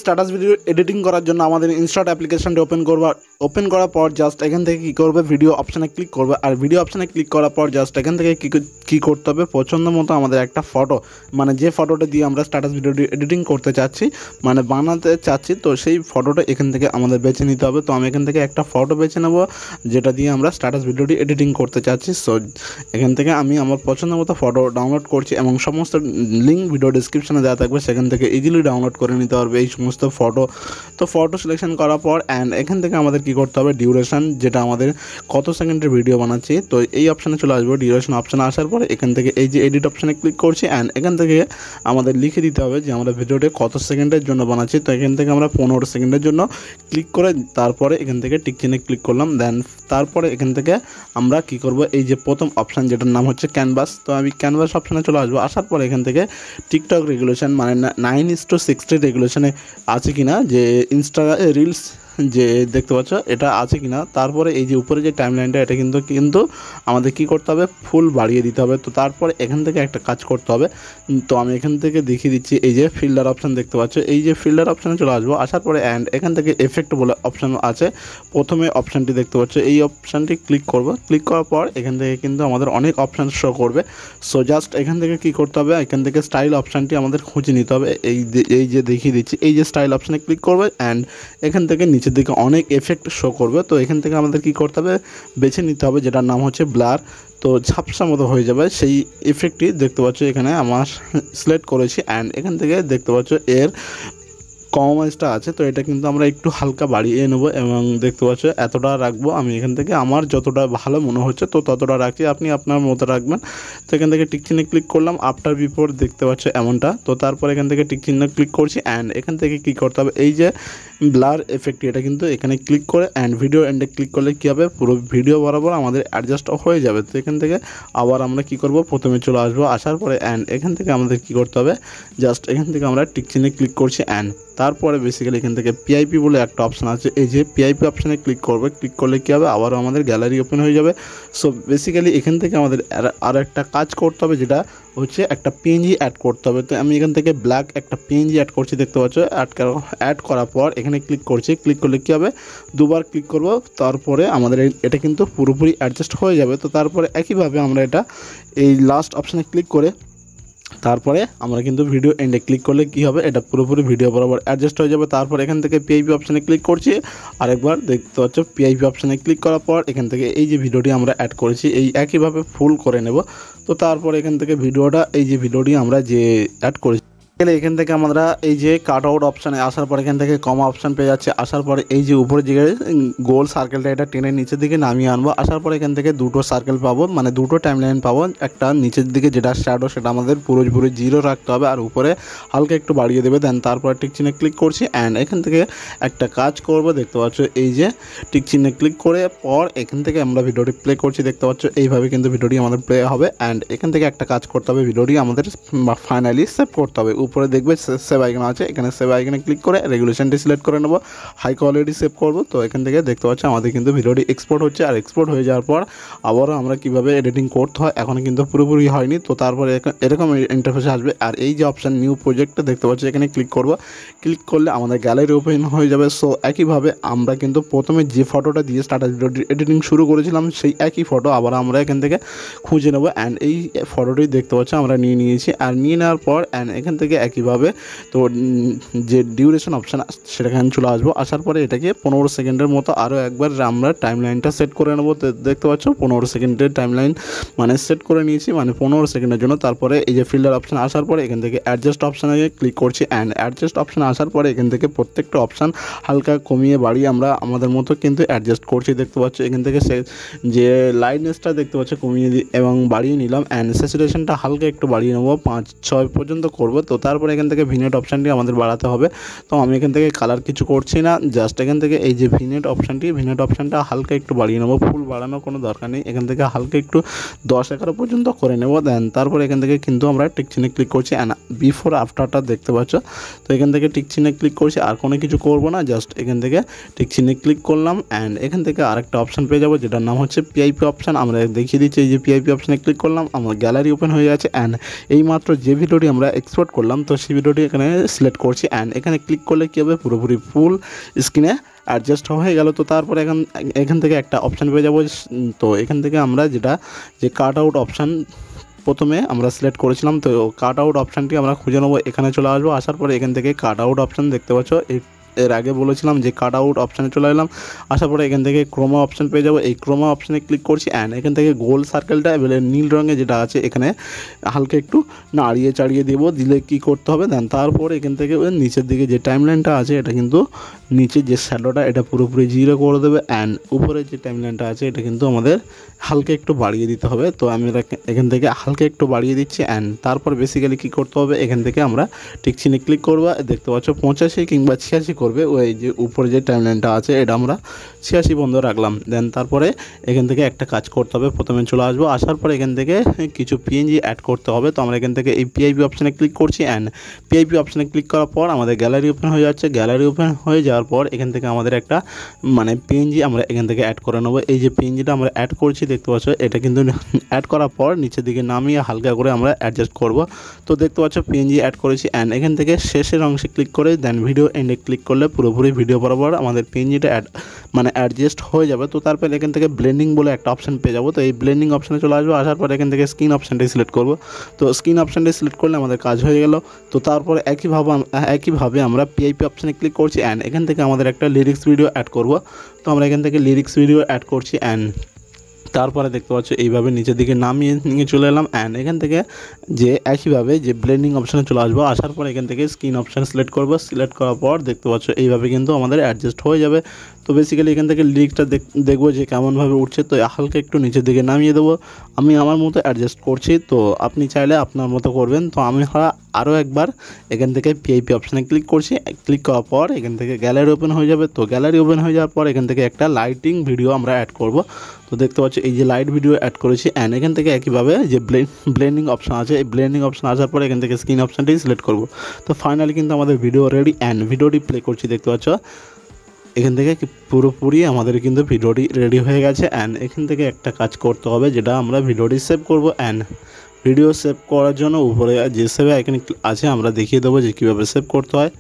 Status video editing করার জন্য আমাদের ইনস্টাট অ্যাপ্লিকেশনটি ওপেন করার পর জাস্ট এখান থেকে কী করবে, ভিডিও অপশানে ক্লিক করবে। আর ভিডিও অপশানে ক্লিক করার পর জাস্ট এখান থেকে কী করতে হবে, পছন্দ মতো আমাদের একটা ফটো, মানে যে ফটোটা দিয়ে আমরা স্ট্যাটাস ভিডিওটি এডিটিং করতে চাচ্ছি, মানে বানাতে চাচ্ছি, তো সেই ফটোটা এখান থেকে আমাদের বেছে নিতে হবে। তো আমি এখান থেকে একটা ফটো বেছে নেব যেটা দিয়ে আমরা স্ট্যাটাস ভিডিওটি এডিটিং করতে চাচ্ছি। সো এখান থেকে আমি আমার পছন্দ মতো ফটো ডাউনলোড করছি এবং সমস্ত লিঙ্ক ভিডিও ডিসক্রিপশানে দেওয়া থাকবে, সেখান থেকে ইজিলি ডাউনলোড করে নিতে পারবে এই সমস্ত ফটো। তো ফটো সিলেকশন করার পর অ্যান্ড এখান থেকে আমাদের কী করতে হবে, ডিউরেশন, যেটা আমাদের কত সেকেন্ডের ভিডিও বানাচ্ছি, তো এই অপশানে চলে আসবো। ডিউরেশন অপশানে আসার পরে এখান থেকে এই যে এডিট অপশানে ক্লিক করছি অ্যান্ড এখান থেকে আমাদের লিখে দিতে হবে যে আমরা ভিডিওটি কত সেকেন্ডের জন্য বানাচ্ছি। তো এখান থেকে আমরা 15 সেকেন্ডের জন্য ক্লিক করে তারপরে এখান থেকে টিক চিহ্নে ক্লিক করলাম। দেন তারপরে এখান থেকে আমরা কী করব, এই যে প্রথম অপশান যেটার নাম হচ্ছে ক্যানভাস, তো আমি ক্যানভাস অপশানে চলে আসবো। আসার পরে এখান থেকে টিকটক রেগুলেশন মানে 9:60 রেগুলেশনে আছে কিনা, যে ইনস্টা রিলস যে দেখতে পাচ্ছ এটা আছে কিনা। তারপরে এই যে উপরে যে টাইমলাইনটা এটা কিন্তু আমাদের কি করতে হবে, ফুল বাড়িয়ে দিতে হবে। তো তারপরে এখান থেকে একটা কাজ করতে হবে, তো আমি এখান থেকে দেখিয়ে দিচ্ছি। এই যে ফিল্টার অপশান দেখতে পাচ্ছ, এই যে ফিল্টার অপশানে চলে আসবো। আসার পরে অ্যান্ড এখান থেকে এফেক্ট বলে অপশান আছে, প্রথমে অপশানটি দেখতে পাচ্ছ, এই অপশানটি ক্লিক করব। ক্লিক করার পর এখান থেকে কিন্তু আমাদের অনেক অপশান শো করবে। সো জাস্ট এখান থেকে কি করতে হবে, এখান থেকে স্টাইল অপশানটি আমাদের খুঁজে নিতে হবে। এই যে দেখিয়ে দিচ্ছি, এই যে স্টাইল অপশানে ক্লিক করবে অ্যান্ড এখান থেকে নিচের দিকে অনেক এফেক্ট শো করবে। তো এখান থেকে আমাদের কি করতে হবে, বেছে নিতে হবে যেটার নাম হচ্ছে ব্লার। তো ঝাপসা মতো হয়ে যাবে সেই এফেক্টটি দেখতে পাচ্ছ এখানে আমার সিলেক্ট করেছি অ্যান্ড এখান থেকে দেখতে পাচ্ছ এর কমাইজটা আছে, তো এটা কিন্তু আমরা একটু হালকা বাড়িয়ে নেব এবং দেখতে পাচ্ছ এতটা রাখবো। আমি এখান থেকে আমার যতটা ভালো মনে হচ্ছে তো ততটা রাখছি, আপনি আপনার মতো রাখবেন। তো এখান থেকে টিক চিহ্নে ক্লিক করলাম, আফটার বিফোর দেখতে পাচ্ছ এমনটা। তো তারপর এখান থেকে টিক চিহ্ন ক্লিক করছি অ্যান্ড এখান থেকে কী করতে হবে, এই যে ব্লার এফেক্টটি এটা কিন্তু এখানে ক্লিক করে অ্যান্ড ভিডিও এন্ডে ক্লিক করলে কী হবে, পুরো ভিডিও বরাবর আমাদের অ্যাডজাস্ট হয়ে যাবে। তো এখান থেকে আবার আমরা কী করব, প্রথমে চলে আসবো। আসার পরে অ্যান্ড এখান থেকে আমাদের কী করতে হবে, জাস্ট এখান থেকে আমরা টিক চিহ্নে ক্লিক করছি অ্যান্ড তারপরে বেসিক্যালি এখান থেকে পিআইপি বলে একটা অপশান আছে, এই যে পিআইপি অপশানে ক্লিক করবে। ক্লিক করলে কী হবে, আবারও আমাদের গ্যালারি ওপেন হয়ে যাবে। সো বেসিক্যালি এখান থেকে আমাদের আর একটা কাজ করতে হবে, যেটা হচ্ছে একটা পিএনজি অ্যাড করতে হবে। তো আমি এখান থেকে ব্ল্যাক একটা পিএনজি অ্যাড করছি, দেখতে পাচ্ছ। অ্যাড করার পর এখানে ক্লিক করছি। ক্লিক করলে কী হবে, দুবার ক্লিক করব, তারপরে আমাদের এটা কিন্তু পুরোপুরি অ্যাডজাস্ট হয়ে যাবে। তো তারপরে একইভাবে আমরা এটা এই লাস্ট অপশানে ক্লিক করে তারপরে আমরা কিন্তু ভিডিও এন্ডে ক্লিক করলে কী হবে, এটা পুরোপুরি ভিডিও বরাবর অ্যাডজাস্ট হয়ে যাবে। তারপর এখান থেকে পিআইপি অপশানে ক্লিক করছি, আরেকবার দেখতে পাচ্ছ পিআইপি অপশানে ক্লিক করার পর এখান থেকে এই যে ভিডিওটি আমরা অ্যাড করেছি এই একইভাবে ফুল করে নেব। তো তারপর এখান থেকে এই যে ভিডিওটি আমরা যে অ্যাড করেছি, এখান থেকে আমরা এই যে কাট আউট অপশানে আসার পর এখান থেকে কমা অপশান পেয়ে যাচ্ছে। আসার পরে এই যে উপরে যে গোল সার্কেলটা এটা টেনে নিচের দিকে নামিয়ে আনবো। আসার পরে এখান থেকে দুটো সার্কেল পাবো, মানে দুটো টাইমলাইন পাবো। একটা নিচের দিকে যেটা শ্যাডো সেটা আমাদের পুরোপুরি 0 রাখতে হবে আর উপরে হালকা একটু বাড়িয়ে দেবে। দেন তারপরে টিক চিহ্নে ক্লিক করছি অ্যান্ড এখান থেকে একটা কাজ করবো, দেখতে পাচ্ছ এই যে টিক চিহ্নে ক্লিক করে পর এখান থেকে আমরা ভিডিওটি প্লে করছি, দেখতে পাচ্ছ এইভাবে কিন্তু ভিডিওটি আমাদের প্লে হবে। অ্যান্ড এখান থেকে একটা কাজ করতে হবে, ভিডিওটি আমাদের ফাইনালি সেভ করতে হবে। উপরে দেখবে সেভ আইকন আছে, এখানে সেভ আইকনে ক্লিক করে রেগুলেশনটি সিলেক্ট করে নেব, হাই কোয়ালিটি সেভ করব। তো এখান থেকে দেখতে পাচ্ছি আমাদের কিন্তু ভিডিওটি এক্সপোর্ট হচ্ছে। আর এক্সপোর্ট হয়ে যাওয়ার পর আবারও আমরা কীভাবে এডিটিং করতে হয় এখন কিন্তু পুরোপুরি হয়নি। তো তারপরে এরকম ইন্টারফেসে আসবে আর এই যে অপশান নিউ প্রজেক্টটা দেখতে পাচ্ছি এখানে ক্লিক করব। ক্লিক করলে আমাদের গ্যালারি ওপেন হয়ে যাবে। সো একইভাবে আমরা কিন্তু প্রথমে যে ফটোটা দিয়ে স্ট্যাটাস ভিডিও এডিটিং শুরু করেছিলাম সেই একই ফটো আবার আমরা এখান থেকে খুঁজে নেব অ্যান্ড এই ফটোটি দেখতে পাচ্ছি আমরা নিয়ে নিয়েছি। আর নিয়ে নেওয়ার পর অ্যান্ড এখান থেকে একইভাবে তো যে ডিউরেশন অপশান সেখানে চলে আসবো। আসার পরে এটাকে 15 সেকেন্ডের মতো আরও একবার আমরা টাইমলাইনটা সেট করে নেবো। দেখতে পাচ্ছ 15 সেকেন্ডের টাইমলাইন মানে সেট করে নিয়েছি, মানে 15 সেকেন্ডের জন্য। তারপরে এই যে ফিল্টার অপশান আসার পরে এখান থেকে অ্যাডজাস্ট অপশানে ক্লিক করছি অ্যান্ড অ্যাডজাস্ট অপশান আসার পরে এখান থেকে প্রত্যেকটা অপশান হালকা কমিয়ে বাড়িয়ে আমরা আমাদের মতো কিন্তু অ্যাডজাস্ট করছি। দেখতে পাচ্ছ এখান থেকে যে লাইটনেসটা দেখতে পাচ্ছ কমিয়ে এবং বাড়িয়ে নিলাম অ্যান্ড স্যাচুরেশনটা হালকা একটু বাড়িয়ে নেবো, 5-6 পর্যন্ত করবো। তো তারপরে এখান থেকে ভিনেট অপশানটি আমাদের বাড়াতে হবে। তো আমি এখান থেকে কালার কিছু করছি না, জাস্ট এখান থেকে এই যে ভিনেট অপশানটা হালকা একটু বাড়িয়ে নেবো। ফুল বাড়ানোর কোনো দরকার নেই, এখান থেকে হালকা একটু 10-11 পর্যন্ত করে নেব। দেন তারপরে এখান থেকে কিন্তু আমরা টিক চিহ্নে ক্লিক করছি অ্যান্ড বিফোর আফটারটা দেখতে পাচ্ছ। তো এখান থেকে টিক চিহ্নে ক্লিক করছি, আর কোনো কিছু করবো না, জাস্ট এখান থেকে টিক চিহ্নে ক্লিক করলাম অ্যান্ড এখান থেকে আরেকটা অপশান পেয়ে যাবো যেটার নাম হচ্ছে পিআইপি অপশান। আমরা দেখিয়ে দিচ্ছি, এই যে পিআইপি অপশানে ক্লিক করলাম, আমার গ্যালারি ওপেন হয়ে গেছে অ্যান্ড এইমাত্র যে ভিডিওটি আমরা এক্সপোর্ট করলাম তো সেই ভিডিওটি এখানে সিলেক্ট করছি অ্যান্ড এখানে ক্লিক করলে কী হবে, পুরোপুরি ফুল স্ক্রিনে অ্যাডজাস্ট হয়ে গেল। তো তারপরে এখান থেকে একটা অপশান পেয়ে যাবো। তো এখান থেকে আমরা যে কাট আউট অপশান প্রথমে আমরা সিলেক্ট করেছিলাম, তো কাট আউট অপশানটি আমরা খুঁজে নেবো। এখানে চলে আসবো, আসার পরে এখান থেকে কাট আউট অপশান দেখতে পাচ্ছ। এর আগে বলেছিলাম যে কাট আউট অপশানে চলে এলাম, আসার পরে এখান থেকে ক্রোমা অপশান পেয়ে যাবো। এই ক্রোমা অপশানে ক্লিক করছি অ্যান্ড এখান থেকে গোল সার্কেলটা এবারে নীল রঙে যেটা আছে এখানে হালকা একটু নাড়িয়ে চাড়িয়ে দেবো। দিলে কি করতে হবে, দেন তারপর এখান থেকে নিচের দিকে যে টাইমলাইনটা আছে এটা কিন্তু নিচের যে শ্যাডোটা এটা পুরোপুরি 0 করে দেবে অ্যান্ড উপরের যে টাইমলাইনটা আছে এটা কিন্তু আমাদের হালকা একটু বাড়িয়ে দিতে হবে। তো আমি এখান থেকে হালকা একটু বাড়িয়ে দিচ্ছি অ্যান্ড তারপর বেসিক্যালি কী করতে হবে, এখান থেকে আমরা টিক চিহ্নে ক্লিক করবো। দেখতে পাচ্ছ 85 কিংবা 86 করবে। ওই যে উপরে যে টাইমলাইনটা আছে এটা আমরা 86 বন্ধ রাখলাম। দেন তারপরে এখান থেকে একটা কাজ করতে হবে, প্রথমে চলে আসবো, আসার পরে এখান থেকে কিছু পিএনজি অ্যাড করতে হবে। তো আমরা এখান থেকে এই পিআইপি অপশানে ক্লিক করছি অ্যান্ড পিআইপি অপশানে ক্লিক করার পর আমাদের গ্যালারি ওপেন হয়ে যাচ্ছে। গ্যালারি ওপেন হয়ে যাওয়ার পর এখান থেকে আমাদের একটা পিএনজি আমরা এখান থেকে অ্যাড করে নেবো। এই যে পিএনজিটা আমরা অ্যাড করছি দেখতে পাচ্ছ, এটা কিন্তু অ্যাড করার পর নিচের দিকে নামিয়ে হালকা করে আমরা অ্যাডজাস্ট করব। তো দেখতে পাচ্ছ পিএনজি অ্যাড করেছি অ্যান্ড এখান থেকে শেষের অংশে ক্লিক করে দেন ভিডিও এন্ডে ক্লিক করলে পুরোপুরি ভিডিও বরাবর আমাদের পিএনজিটা অ্যাডজাস্ট হয়ে যাবে। তো তারপর এখান থেকে ব্লেন্ডিং বলে একটা অপশান পেয়ে যাবো। তো এই ব্লেন্ডিং অপশানে চলে আসবো, আসার পর এখান থেকে স্ক্রিন অপশানটাই সিলেক্ট করবো। তো স্ক্রিন অপশানটাই সিলেক্ট করলে আমাদের কাজ হয়ে গেল। তো তারপরে একইভাবে আমরা পিআইপি অপশানে ক্লিক করছি অ্যান্ড এখান থেকে আমাদের একটা লিরিক্স ভিডিও অ্যাড করব। তো আমরা এখান থেকে লিরিক্স ভিডিও অ্যাড করছি অ্যান্ড তারপরে দেখতে পাচ্ছ এইভাবে নিচের দিকে নামিয়ে নিয়ে চলে এলাম অ্যান্ড এখান থেকে যে একইভাবে যে ব্লেন্ডিং অপশানে চলে আসবো, আসার পর এখান থেকে স্ক্রিন অপশান সিলেক্ট করবো। সিলেক্ট করার পর দেখতে পাচ্ছ এইভাবে কিন্তু আমাদের অ্যাডজাস্ট হয়ে যাবে। তো বেসিক্যালি এখান থেকে লিরিক্সটা দেখবো যে কেমনভাবে উঠছে, তো হালকা একটু নিচের দিকে নামিয়ে দেবো। আমি আমার মতো অ্যাডজাস্ট করছি, তো আপনি চাইলে আপনার মতো করবেন। তো আমি আরও একবার এখান থেকে পিআইপি অপশানে ক্লিক করছি। ক্লিক করার পর এখান থেকে গ্যালারি ওপেন হয়ে যাবে। তো গ্যালারি ওপেন হয়ে যাওয়ার পর এখান থেকে একটা লাইটিং ভিডিও আমরা অ্যাড করব। তো দেখতে পাচ্ছি এই যে লাইট ভিডিও অ্যাড করেছি অ্যান্ড এখান থেকে একইভাবে যে ব্লেন্ডিং অপশান আছে, এই ব্লেন্ডিং অপশান আসার পরে এখান থেকে স্ক্রিন অপশানটাই সিলেক্ট করব। তো ফাইনালি কিন্তু আমাদের ভিডিও রেডি অ্যান্ড ভিডিওটি প্লে করছি দেখতে পাচ্ছ। এখান থেকে পুরোপুরি আমাদের কিন্তু ভিডিওটি রেডি হয়ে গেছে অ্যান্ড এখান থেকে একটা কাজ করতে হবে, যেটা আমরা ভিডিওটি সেভ করব অ্যান্ড ভিডিও সেভ করার জন্য উপরে যে সেভ আইকন আছে আমরা দেখিয়ে দেবো যে কীভাবে সেভ করতে হয়।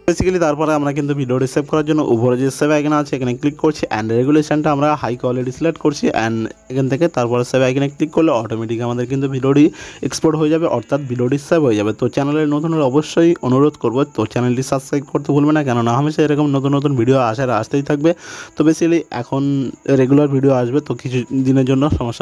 বেসিক্যালি তারপরে আমরা কিন্তু ভিডিওটি সেভ করার জন্য উপরে যে সেভ আইকন আছে এখানে ক্লিক করছি অ্যান্ড রেগুলেশনটা আমরা হাই কোয়ালিটি সিলেক্ট করছি অ্যান্ড এখান থেকে তারপরে সেভ আইকনে ক্লিক করলে অটোমেটিক আমাদের কিন্তু ভিডিওটি এক্সপোর্ট হয়ে যাবে, অর্থাৎ ভিডিওটি সেভ হয়ে যাবে। তো চ্যানেলের নতুন হলে অবশ্যই অনুরোধ করবো তো চ্যানেলটি সাবস্ক্রাইব করতে ভুলবে না, কেননা হামেশা এরকম নতুন নতুন ভিডিও আসতেই থাকবে। তো বেসিক্যালি এখন রেগুলার ভিডিও আসবে, তো কিছু দিনের জন্য সমস্যা